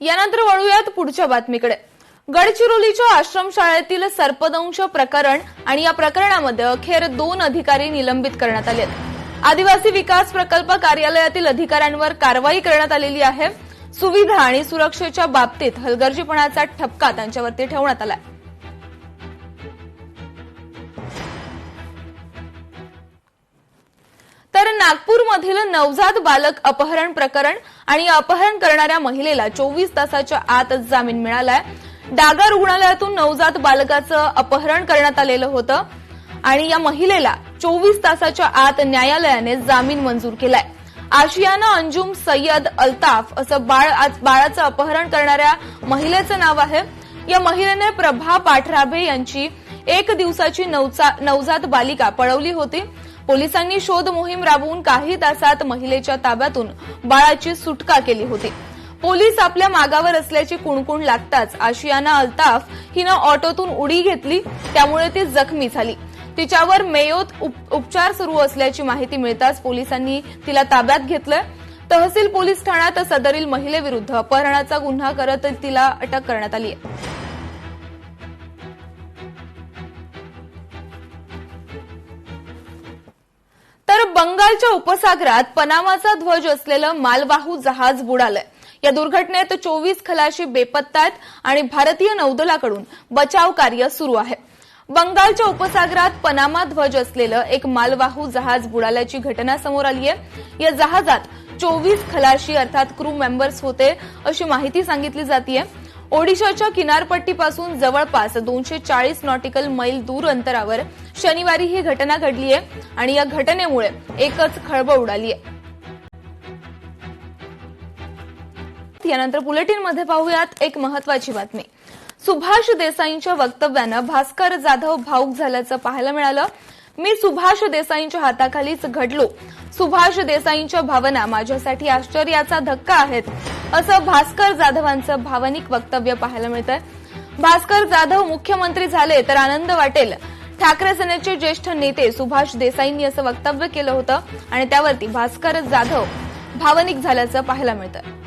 यानंतर वळूयात पुढच्या बातमीकडे। गडचिरोलीच्या आश्रमशाळेतील सर्पदंश प्रकरण आणि या प्रकरणामध्ये अखेर 2 अधिकारी निलंबित करण्यात आले आहेत। आदिवासी विकास प्रकल्प कार्यालयातील अधिकाऱ्यांवर कारवाई करण्यात आलेली आहे। सुविधा आणि सुरक्षेच्या बाबतीत हलगर्जीपणाचा ठपका त्यांच्यावरती ठेवण्यात आला आहे। तर नागपूरमधील नवजात बालक अपहरण प्रकरण आणि अपहरण करणाऱ्या महिलेला 24 तासाच्या आत जामीन मिळालाय। डागा रुग्णालयातून नवजात बालकाचं अपहरण करण्यात आलेलं होतं आणि या महिलेला 24 तासाच्या आत न्यायालयाने जामीन मंजूर केलाय। आशियाना अंजुम सय्यद अल्ताफ असं बाळाचं अपहरण करणाऱ्या महिलेचं नाव आहे। या महिलेने प्रभा पाठराबे यांची 1 दिवसाची नवजात बालिका पळवली होती। पोलिसांनी शोध मोहीम राबवून काही तासात महिलेच्या ताब्यातून बाळाची सुटका केली होती। पोलीस आपल्या मागावर असल्याची कुणकुण लागताच आशियाना अल्ताफ हिनं ऑटोतून उडी घेतली, त्यामुळे ती जखमी झाली। तिच्यावर मेयोत उपचार सुरू असल्याची माहिती मिळताच पोलिसांनी तिला ताब्यात घेतलं। तहसील पोलीस ठाण्यात सदरील महिलेविरुद्ध अपहरणाचा गुन्हा करत तिला अटक करण्यात आली आहे। तर बंगालच्या उपसागरात पनामाचा ध्वज असलेलं मालवाहू जहाज बुडालंय। या दुर्घटनेत 24 खलाशी बेपत्ता आहेत आणि भारतीय नौदलाकडून बचाव कार्य सुरू आहे। बंगालच्या उपसागरात पनामा ध्वज असलेलं एक मालवाहू जहाज बुडाल्याची घटना समोर आली आहे। या जहाजात 24 खलाशी अर्थात क्रू मेंबर्स होते अशी माहिती सांगितली जातेय। ओडिशाच्या किनारपट्टीपासून जवळपास 240 नॉटिकल मैल दूर अंतरावर शनिवारी ही घटना घडली आहे आणि या घटनेमुळे एकच खळबळ उडाली आहे। यानंतर बुलेटिनमध्ये पाहूयात एक महत्त्वाची बातमी। सुभाष देसाईंच्या वक्तव्यानं भास्कर जाधव भावुक झाल्याचं पाहायला मिळालं। मी सुभाष देसाईंच्या हाताखालीच घडलो। सुभाष देसाईंच्या भावना माझ्यासाठी आश्चर्याचा धक्का आहेत, असं भास्कर जाधवांचं भावनिक वक्तव्य पाहायला मिळतंय। भास्कर जाधव मुख्यमंत्री झाले तर आनंद वाटेल। ठाकरे सेनेचे ज्येष्ठ नेते सुभाष देसाईंनी असं वक्तव्य केलं होतं आणि त्यावरती भास्कर जाधव भावनिक झाल्याचं पाहायला मिळतंय।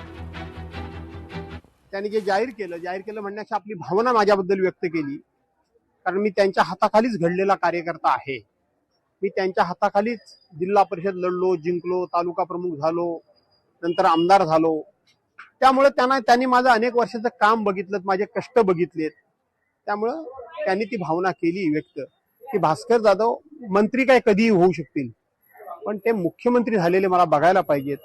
त्यांनी जे जाहीर केलं म्हणण्याची आपली भावना माझ्याबद्दल व्यक्त केली, कारण मी त्यांच्या हाताखालीच घडलेला कार्यकर्ता आहे। मी त्यांच्या हाताखालीच जिल्हा परिषद लढलो, जिंकलो, तालुका प्रमुख झालो, नंतर आमदार झालो। त्यामुळे त्यांनी माझं अनेक वर्षाचं काम बघितलं, माझे कष्ट बघितलेत। त्यामुळे त्यांनी ती भावना केली व्यक्त की भास्कर जाधव मंत्री काय कधीही होऊ शकतील, पण ते मुख्यमंत्री झालेले मला बघायला पाहिजेत,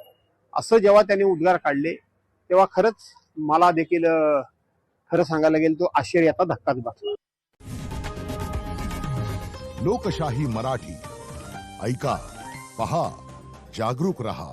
असं जेव्हा त्यांनी उद्गार काढले तेव्हा खरंच मला देखील खरं सांगायला गेलं तो आश्चर्याचा धक्काच बसला। लोकशाही मराठी ऐका, पहा, जागरूक रहा।